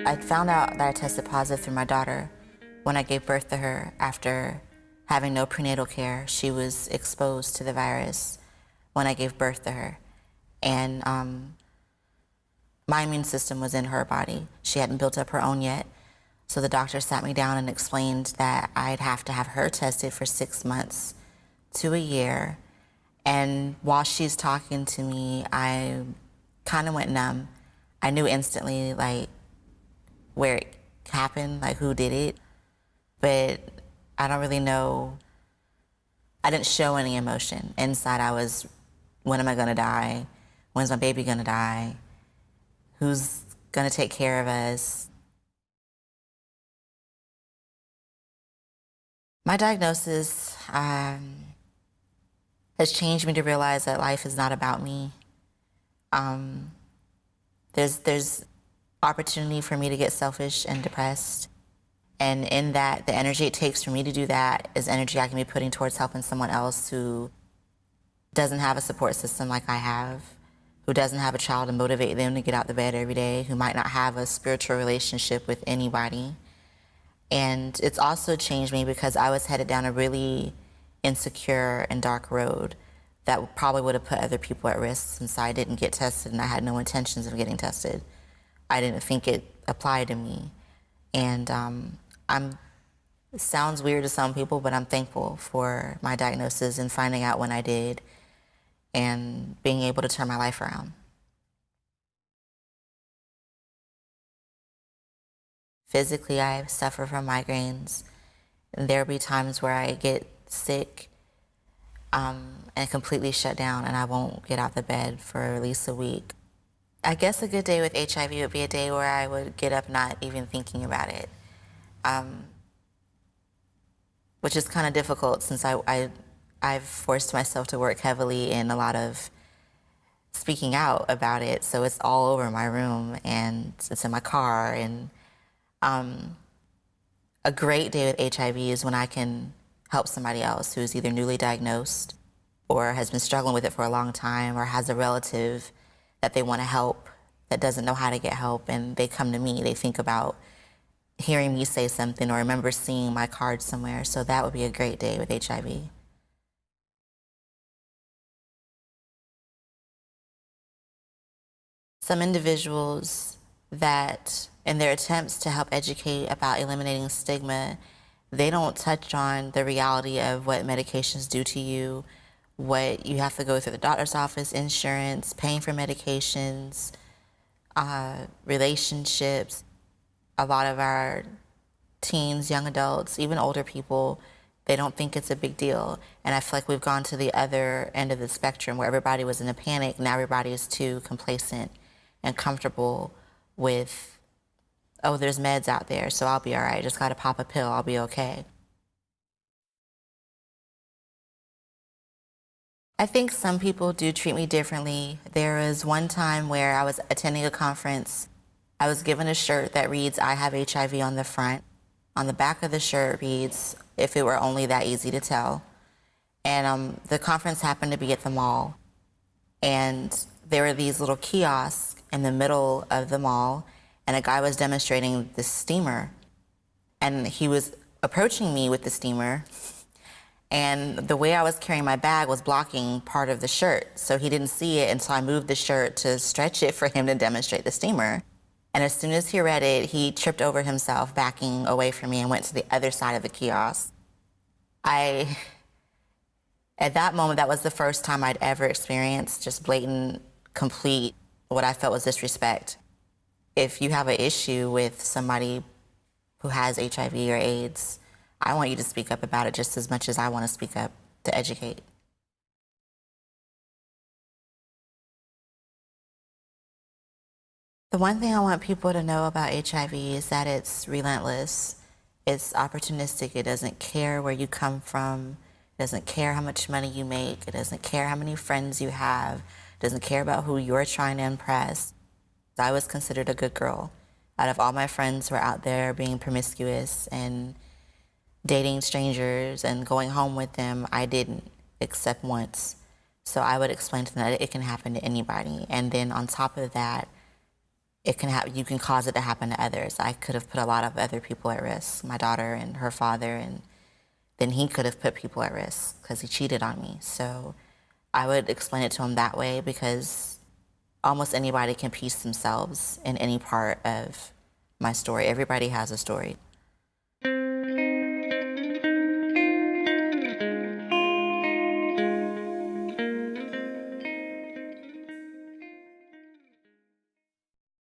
I found out that I tested positive through my daughter when I gave birth to her. After having no prenatal care, she was exposed to the virus when I gave birth to her. And my immune system was in her body. She hadn't built up her own yet. So the doctor sat me down and explained that I'd have to have her tested for 6 months to a year. And while she's talking to me, I kind of went numb. I knew instantly, like, where it happened, like who did it, but I don't really know. I didn't show any emotion. Inside I was, when am I gonna die? When's my baby gonna die? Who's gonna take care of us? My diagnosis has changed me to realize that life is not about me. There's opportunity for me to get selfish and depressed. And in that, the energy it takes for me to do that is energy I can be putting towards helping someone else who doesn't have a support system like I have, who doesn't have a child to motivate them to get out the bed every day, who might not have a spiritual relationship with anybody. And it's also changed me because I was headed down a really insecure and dark road that probably would have put other people at risk, since I didn't get tested and I had no intentions of getting tested. I didn't think it applied to me. And it sounds weird to some people, but I'm thankful for my diagnosis and finding out when I did and being able to turn my life around. Physically, I suffer from migraines. And there'll be times where I get sick and completely shut down, and I won't get out the bed for at least a week. I guess a good day with HIV would be a day where I would get up not even thinking about it, which is kind of difficult since I've forced myself to work heavily in a lot of speaking out about it. So it's all over my room and it's in my car. And a great day with HIV is when I can help somebody else who's either newly diagnosed or has been struggling with it for a long time or has a relative that they want to help that doesn't know how to get help, and they come to me. They think about hearing me say something or remember seeing my card somewhere. So that would be a great day with HIV. Some individuals that, in their attempts to help educate about eliminating stigma, they don't touch on the reality of what medications do to you, what you have to go through the doctor's office, insurance, paying for medications, relationships. A lot of our teens, young adults, even older people, they don't think it's a big deal. And I feel like we've gone to the other end of the spectrum where everybody was in a panic. Now everybody is too complacent and comfortable with, oh, there's meds out there, so I'll be all right. Just got to pop a pill, I'll be okay. I think some people do treat me differently. There was one time where I was attending a conference. I was given a shirt that reads, "I have HIV" on the front. On the back of the shirt reads, "If it were only that easy to tell." And the conference happened to be at the mall. And there were these little kiosks in the middle of the mall, and a guy was demonstrating the steamer. And he was approaching me with the steamer, and the way I was carrying my bag was blocking part of the shirt. So he didn't see it, and so I moved the shirt to stretch it for him to demonstrate the steamer. And as soon as he read it, he tripped over himself, backing away from me, and went to the other side of the kiosk. At that moment, that was the first time I'd ever experienced just blatant, complete, what I felt was disrespect. If you have an issue with somebody who has HIV or AIDS, I want you to speak up about it just as much as I want to speak up to educate. The one thing I want people to know about HIV is that it's relentless. It's opportunistic. It doesn't care where you come from. It doesn't care how much money you make. It doesn't care how many friends you have. It doesn't care about who you're trying to impress. I was considered a good girl. Out of all my friends who were out there being promiscuous and dating strangers and going home with them, I didn't, except once. So I would explain to them that it can happen to anybody. And then on top of that, you can cause it to happen to others. I could have put a lot of other people at risk, my daughter and her father, and then he could have put people at risk because he cheated on me. So I would explain it to him that way, because almost anybody can piece themselves in any part of my story. Everybody has a story.